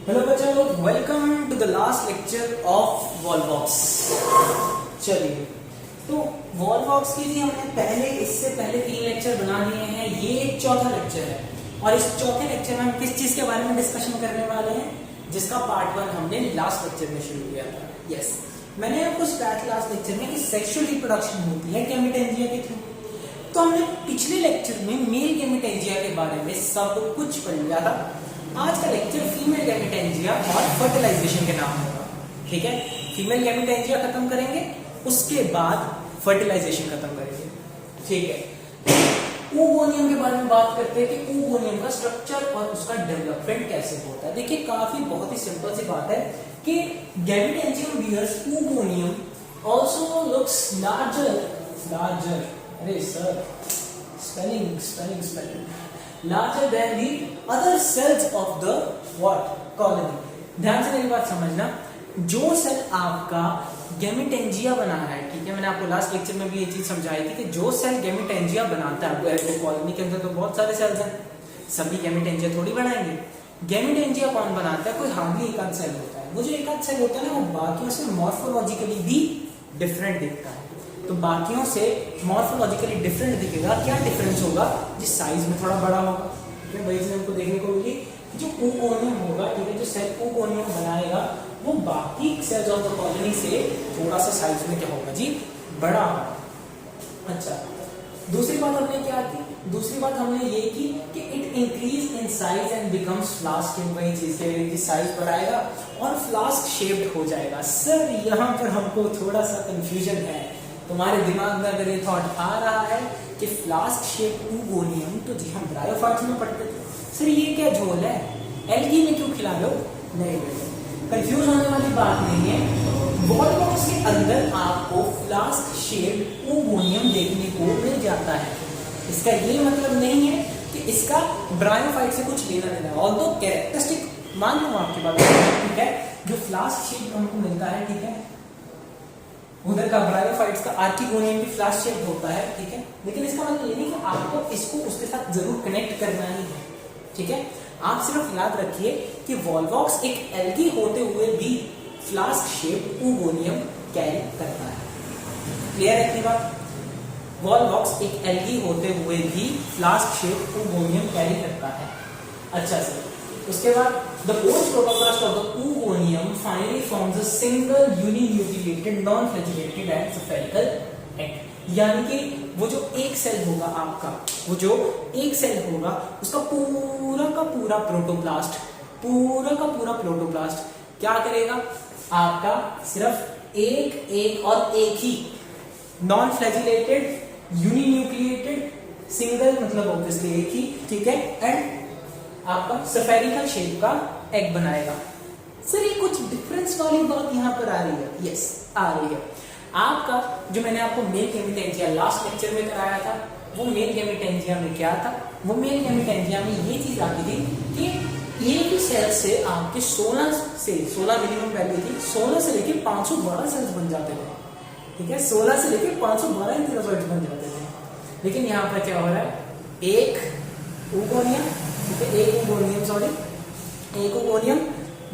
Hello बच्चों लोग, welcome to the last lecture of volvox. चलिए, तो वॉलवॉक्स के लिए हमने इससे पहले 3 लेक्चर बना लिए हैं। ये चौथा लेक्चर है और इस चौथे लेक्चर में हम किस चीज के बारे में डिस्कशन करने वाले हैं, जिसका पार्ट 1 हमने लास्ट लेक्चर में शुरू किया था। यस, मैंने आपको स्टार्ट लास्ट लेक्चर में कि सेक्सुअल रिप्रोडक्शन होती है गैमेटेंजिया के थ्रू। तो हमने पिछले लेक्चर में मेल गैमेटेंजिया के बारे में सब कुछ पढ़ लिया था। आज का लेक्चर फीमेल गैमेटेंजिया और फर्टिलाइजेशन के नाम होगा। ठीक है, फीमेल गैमेटेंजिया खत्म करेंगे, उसके बाद फर्टिलाइजेशन खत्म करेंगे। ठीक है, oogonia के बारे में बात करते हैं कि oogonia का स्ट्रक्चर और उसका डेवलपमेंट कैसे होता है। देखिए, काफी बहुत ही सिंपल सी बात है कि gametangium bears oogonia also looks larger। अरे sir, spelling larger than the other cells of the what colony। ध्यान से मेरी बात समझना, जो सेल आपका गैमेटेंजिया बना रहा है, ठीक है, मैंने आपको लास्ट लेक्चर में भी ये चीज समझाई थी कि जो सेल गैमेटेंजिया बनाता है, तो कॉलोनी के अंदर तो बहुत सारे सेल्स हैं, सभी गैमेटेंजिया थोड़ी बनाएंगे। गैमेटेंजिया कौन बनाता है? कोई हार्डली एक आध सेल होता है। वो जो एक आध सेल होता है ना, वो बाकियों से मॉर्फोलॉजिकली भी डिफरेंट दिखता है। तो बाकियों से मॉर्फोलॉजिकली डिफरेंट दिखेगा। क्या डिफरेंस होगा? जिस साइज में थोड़ा बड़ा होगा। ठीक है, वही चीज हमको देखने को मिली। जो oogonia होगा, ठीक है, जो सेल oogonia बनाएगा वो बाकी सेल्स ऑफ द कॉलोनी से थोड़ा सा साइज में क्या होगा जी, बड़ा होगा। अच्छा, दूसरी बात हमने क्या की? दूसरी बात हमने ये की कि it increase in size and becomes flask. वही चीज की साइज बढ़ाएगा और फ्लास्क शेप्ड हो जाएगा। सर, यहाँ पर हमको थोड़ा सा कंफ्यूजन है। तुम्हारे दिमाग में अगर ये थॉट आ रहा है कि फ्लास्क शेप oogonia, तो जी हम ब्रायोफाइट्स में पढ़ते थे। सर, ये क्या झोल है, एल्गी में क्यों खिला रहे हो? नहीं बेटे, कंफ्यूज होने वाली बात नहीं है। वॉलवॉक्स के अंदर आपको फ्लास्क शेप oogonia देखने को मिल जाता है। इसका ये मतलब नहीं है कि इसका ब्रायोफाइट से कुछ लेना देना है। ऑल्दो कैरेक्टरिस्टिक मान लो आपकी बात, ठीक है, जो फ्लास्क शेप हमको मिलता है, ठीक है, उधर का ब्रायोफाइट्स का आर्किगोनियम भी फ्लास्क शेप होता है। ठीक है, लेकिन इसका मतलब ये नहीं कि आपको इसको उसके साथ जरूर कनेक्ट करना ही है। ठीक है, आप सिर्फ याद रखिए कि वॉलवॉक्स एक एल्गी होते हुए भी फ्लास्क शेप oogonia कैरी करता है। क्लियर है इतनी बात? वॉलवॉक्स एक एल्गी होते हुए भी फ्लास्क शेप oogonia कैरी करता है। अच्छा सर, उसके बाद the post-protoplast of the oogonia finally forms a single uninucleated non-flagellated and spherical egg। यानी कि वो जो एक सेल होगा आपका, वो जो एक सेल होगा, उसका पूरा का पूरा प्रोटोप्लास्ट क्या करेगा? आपका सिर्फ एक और एक ही नॉन फ्लैजिलेटेड यूनिन्यूक्लिएटेड सिंगल, मतलब ऑब्वियसली एक ही, ठीक है, एंड आपका स्फेरिकल शेप का एग बनाएगा। सर, ये कुछ डिफरेंस वाली बात यहाँ पर आ रही है? यस, आ रही है। आपका जो मैंने आपको मेल गैमेटेंजिया लास्ट लेक्चर में कराया था, वो मेल गैमेटेंजिया में क्या था? वो मेल गैमेटेंजिया में ये चीज आती थी कि एक ही सेल से आपके 16 मिनिमम वैल्यू थी, 16 से लेके 512 सेल्स बन जाते थे। ठीक है, 16 से लेके 512 एंथेरोसाइट्स बन जाते थे। लेकिन यहाँ पर क्या हो रहा है? एक oogonia, एक oogonia,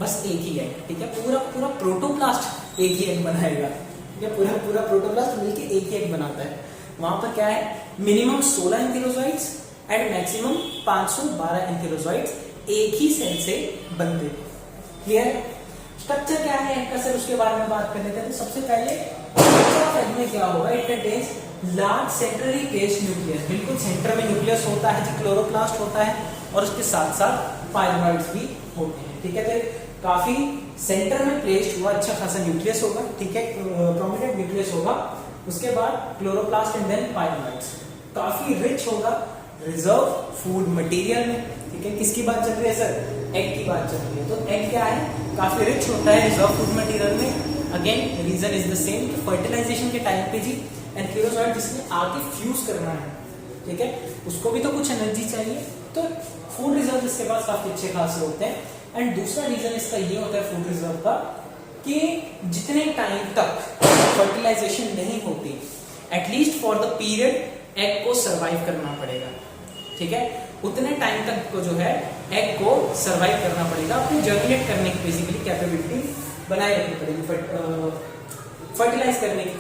बस एक ही है। ठीक है, पूरा प्रोटोप्लास्ट एक ही एग बनाएगा। ठीक है, पूरा प्रोटोप्लास्ट मिलके एक ही एग बनाता है। वहां पर क्या है? मिनिमम 16 एंथेरोसाइट्स एंड मैक्सिमम 512 एंथेरोसाइट्स एक ही सेल से बनते हैं। क्लियर? स्ट्रक्चर क्या है एग का सर, उसके बारे में बात कर लेते हैं। तो सबसे पहले एग में क्या होगा? It contains large centrally placed nucleus. बिल्कुल सेंटर में न्यूक्लियस होता है, जो क्लोरोप्लास्ट होता है, और उसके साथ साथ पाइलोइड्स भी होते हैं। ठीक है, तो काफी सेंटर में प्लेस्ड हुआ अच्छा खासा न्यूक्लियस होगा। ठीक है, प्रोमिनेंट न्यूक्लियस होगा। उसके बाद क्लोरोप्लास्ट एंड देन पाइलोइड्स। काफी रिच होगा रिजर्व फूड मटेरियल में। ठीक है, किसकी बात चल रही है सर? एग की बात चल रही है। तो एग क्या है? काफी रिच होता है रिजर्व फूड मटेरियल में। Again reason is the same, fertilization के टाइम पे जी एंथेरोसाइट जिसने आगे फ्यूज करना है, ठीक है, उसको भी तो कुछ एनर्जी चाहिए। तो फूड रिजर्व इसके पास काफी अच्छे खासे होते हैं। एंड दूसरा रीजन इसका ये होता है फूड रिजर्व का कि जितने टाइम तक फर्टिलाइजेशन नहीं होती, at least for the period egg को सरवाइव करना पड़ेगा। ठीक है, उतने टाइम तक को जो है एग को सर्वाइव करना पड़ेगा, अपनी जर्मिनेट करने की बेसिकली कैपेबिलिटी बनाए रखनी पड़ेगी, फर्टिलाइज करने की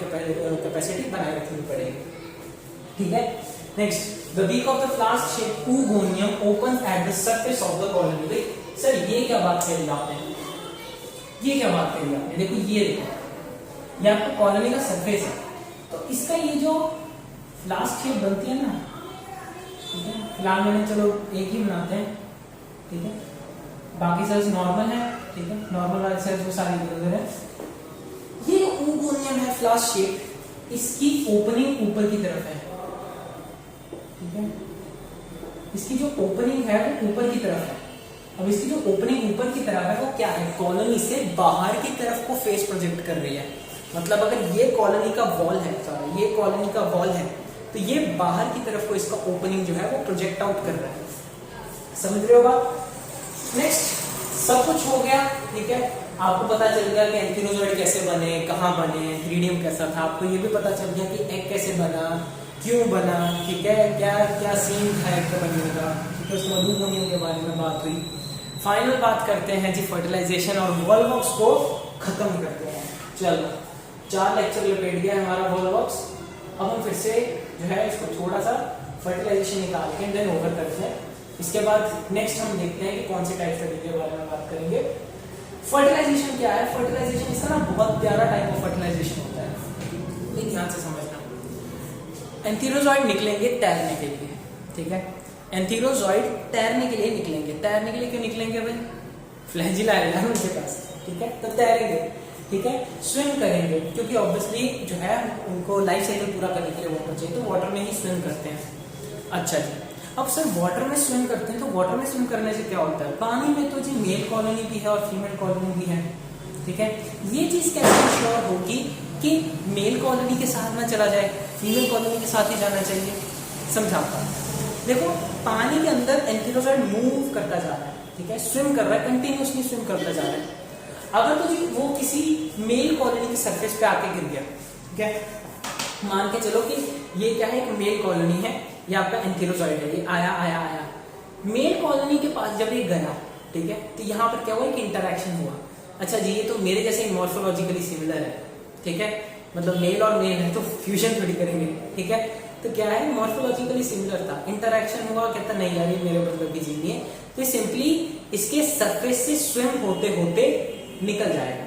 कैपेसिटी बनाए रखनी पड़ेगी। ठीक है, next, the beak of the flask shape oogonia opens at the surface of the colony। Sir ये क्या बात कही आपने, ये क्या बात कही आपने, देखो ये देखो, ये आपको कॉलोनी का सरफेस है, तो इसका ये जो फ्लास्क शेप बनती है ना, ठीक है, फिलहाल मैंने चलो एक ही बनाते हैं, ठीक है, बाकी सेल्स नॉर्मल है, ठीक है, नॉर्मल वाले सेल्स वो सारी इधर है। ये oogonia है फ्लास्क शेप, इसकी ओपनिंग ऊपर की तरफ है, ठीक है, इसकी जो ओपनिंग है वो ऊपर की तरफ है। अब इसकी जो ओपनिंग ऊपर की तरफ है वो क्या है, कॉलोनी से बाहर की तरफ को फेस प्रोजेक्ट कर रही है। मतलब अगर ये कॉलोनी का वॉल है, सॉरी ये कॉलोनी का वॉल है, तो ये बाहर की तरफ को इसका ओपनिंग जो है वो प्रोजेक्ट आउट कर रहा है। समझ रहे हो बात? नेक्स्ट, सब कुछ हो गया, ठीक है, आपको पता चल गया कि एंथीरोजॉइड कैसे बने, कहाँ बने, थ्रीडियम कैसा था, आपको ये भी पता चल गया कि एग कैसे बना, क्यों बना, ठीक है, क्या क्या सीन था एग का बनने का, ठीक है, उसके बाद oogonia के बारे में बात हुई। फाइनल बात करते हैं जी फर्टिलाइजेशन और वॉलवॉक्स को खत्म करते हैं। चलो 4 लेक्चर लपेट गया हमारा वॉलवॉक्स, अब हम फिर से जो है इसको थोड़ा सा फर्टिलाइजेशन निकाल के देन ओवर करते हैं। इसके बाद नेक्स्ट हम देखते हैं कि कौन से टाइप के बारे में बात करेंगे। फर्टिलाइजेशन क्या है, फर्टिलाइजेशन इसका ना बहुत प्यारा टाइप ऑफ फर्टिलाइजेशन होता है, लेकिन ध्यान से समझना। एंथीरोजॉइड निकलेंगे तैरने के लिए, ठीक है, एंथीरोजॉइड तैरने के लिए निकलेंगे, तैरने के लिए क्यों निकलेंगे भाई, फ्लैजिला है उनके पास, ठीक है, तो तैरेंगे, ठीक है, स्विम करेंगे, क्योंकि ऑब्वियसली जो है उनको लाइफ साइकिल पूरा करने के लिए वाटर चाहिए, तो वाटर में ही स्विम करते हैं। अच्छा जी, अब सर वाटर में स्विम करते हैं, तो वाटर में स्विम करने से क्या होता है, पानी में तो जी मेल कॉलोनी भी है और फीमेल कॉलोनी भी है, ठीक है, ये चीज कैसे इंश्योर होगी कि मेल कॉलोनी के साथ ना चला जाए, फीमेल कॉलोनी के साथ ही जाना चाहिए। समझाता हूं, देखो पानी के अंदर एंथीरोजॉइड मूव करता जा रहा है, ठीक है, स्विम कर रहा है, कंटिन्यूअसली स्विम करता जा रहा है। अगर तो जी वो किसी मेल कॉलोनी के सरफेस पे आके गिर गया, ठीक है, मान के चलो कि ये क्या है, एक मेल कॉलोनी है, ये आपका एंथीरोजॉइड है, ये आया आया आया, मेल कॉलोनी के पास जब ये गया, ठीक है, तो यहाँ पर क्या हुआ, एक इंटरेक्शन हुआ। अच्छा जी, ये तो मेरे जैसे मॉर्फोलॉजिकली सिमिलर है, ठीक है, मतलब मेल और मेल है तो फ्यूजन थोड़ी करेंगे, ठीक है, तो क्या है, मॉर्फोलॉजिकली सिमिलर था, इंटरेक्शन हुआ, कहता नहीं यार ये मेरे मतलब की चीज नहीं है, तो सिंपली इसके सरफेस से स्विम होते होते निकल जाएगा,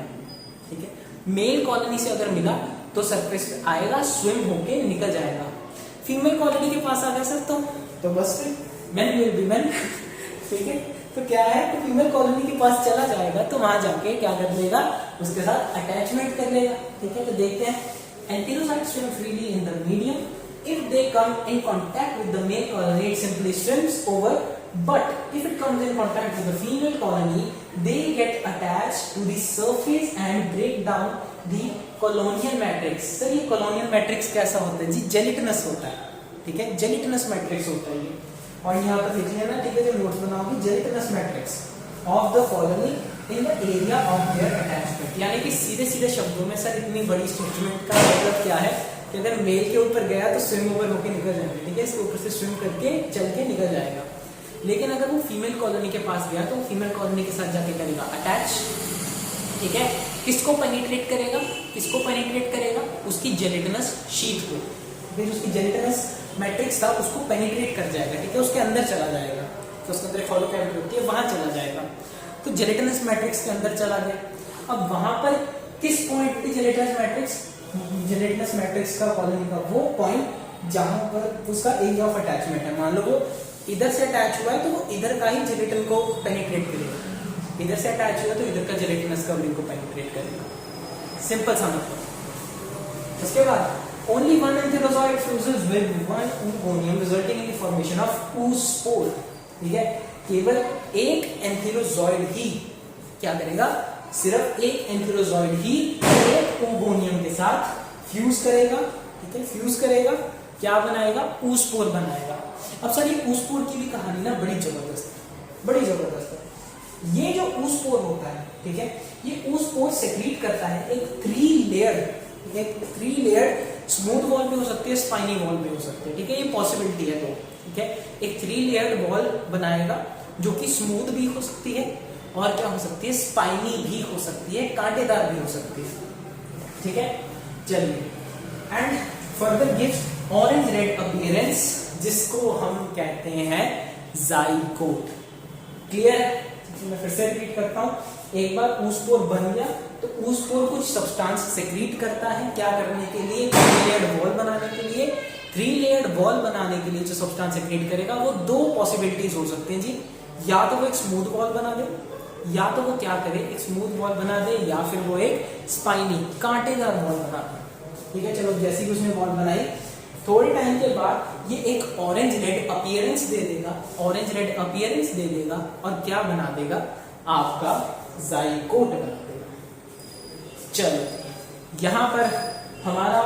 ठीक है, मेल कॉलोनी से अगर मिला तो सरफेस पे आएगा, स्विम होके निकल जाएगा। फीमेल कॉलोनी के पास आ गया सर तो बस मैन विल बी मैन, ठीक है, तो क्या है, तो फीमेल कॉलोनी के पास चला जाएगा, तो वहां जाके क्या कर लेगा, उसके साथ अटैचमेंट कर लेगा, ठीक है, तो देखते हैं, antherozoid swim freely in the medium, if they come in contact with the male colony it simply swims over, but if it comes in contact with the female colony they get attached to the surface and break down the colonial matrix। Sir ये colonial matrix कैसा होता है जी, जेलिटिनस होता है, ठीक है, जेलिटिनस matrix होता है ये, और यहाँ पर लिख लेना, ठीक है, जो नोट्स बनाओगे, gelatinous matrix of the colony in the area of their attachment. यानी कि सीधे सीधे शब्दों में सर इतनी बड़ी स्टेटमेंट का मतलब क्या है कि अगर मेल के ऊपर गया तो स्विम ओवर होके निकल जाएगा, ठीक है, इसके ऊपर से स्विम करके चल के निकल जाएगा। लेकिन अगर वो फीमेल कॉलोनी के पास गया तो वो फीमेल कॉलोनी के साथ जाके करेगा अटैच, ठीक है, किसको पेनिट्रेट करेगा, किसको पेनिट्रेट करेगा, उसकी जेलिटिनस शीट को, फिर उसकी जेलिटिनस मैट्रिक्स था उसको पेनिट्रेट कर जाएगा, ठीक है, उसके अंदर चला जाएगा, तो उसके अंदर फॉलो कैविटी होती है, वहां चला जाएगा, तो जेलिटिनस मैट्रिक्स के अंदर चला गया। अब वहां पर किस पॉइंट पे जेलिटिनस मैट्रिक्स, जेलिटिनस मैट्रिक्स का कॉलोनी का वो पॉइंट जहां पर उसका एरिया ऑफ अटैचमेंट है, मान लो वो इधर से अटैच हुआ है तो वो इधर का ही जेलिटिन को पेनिट्रेट करेगा, इधर से अटैच हुआ तो इधर का जेलिटिनस कवरिंग को पेनिट्रेट करेगा, सिंपल सा मतलब। उसके बाद only one antherozoid fuses with one oogonia resulting in the formation of oospore, ठीक है, केवल एक एंथीरोजॉइड ही क्या करेगा, सिर्फ एक एंथीरोजॉइड ही एक oogonia के साथ फ्यूज करेगा, ठीक है, फ्यूज करेगा, क्या बनाएगा, oospore बनाएगा। अब सर ये oospore की भी कहानी ना बड़ी जबरदस्त है, बड़ी जबरदस्त है। ये जो oospore होता है, ठीक है, ये oospore सेक्रीट करता है एक 3 लेयर स्मूथ वॉल भी हो सकती है, स्पाइनी वॉल भी हो सकती है, ठीक है, ये पॉसिबिलिटी है, तो ठीक है, एक 3 लेयर्ड वॉल बनाएगा जो कि स्मूथ भी हो सकती है और क्या हो सकती है, स्पाइनी भी हो सकती है, कांटेदार भी हो सकती है। ठीक है, चलिए। And further gives orange red appearance, जिसको हम कहते हैं जाइगोट। क्लियर है? मैं फिर से रिपीट करता हूं, एक बार ऊसपोर बन गया तो ऊसपोर कुछ सब्सटेंस सेक्रीट करता है, क्या करने के लिए, 3 लेयर्ड वॉल बनाने के लिए। 3 लेयर्ड वॉल बनाने के लिए जो सब्सटेंस सेक्रीट करेगा वो 2 पॉसिबिलिटीज हो सकती हैं जी, या तो वो एक स्मूथ वॉल बना दे, या तो वो क्या करे, एक स्मूथ वॉल बना दे, या फिर वो एक स्पाइनी कांटेदार वॉल बना दे। ठीक है, चलो जैसे ही उसने वॉल बनाई, थोड़े टाइम के बाद ये एक ऑरेंज रेड अपीयरेंस दे देगा, ऑरेंज रेड अपीयरेंस दे देगा और क्या बना देगा, आपका जाइगोट बना देगा। चलो यहां पर हमारा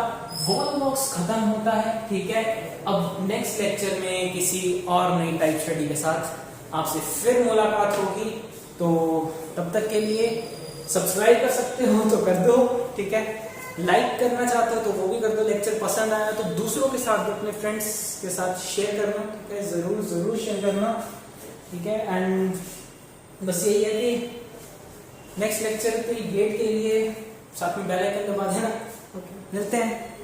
वॉल बॉक्स खत्म होता है। ठीक है, अब नेक्स्ट लेक्चर में किसी और नई टाइप स्टडी के साथ आपसे फिर मुलाकात होगी, तो तब तक के लिए सब्सक्राइब कर सकते हो तो कर दो। ठीक है, लाइक करना चाहते हो तो वो भी कर दो, लेक्चर पसंद आया तो दूसरों के साथ, अपने फ्रेंड्स के साथ शेयर करना। ठीक है, जरूर जरूर शेयर करना। ठीक है, एंड बस यही है कि नेक्स्ट लेक्चर के वेट के लिए साथ में बेल आइकन दबा देना। ओके, मिलते हैं।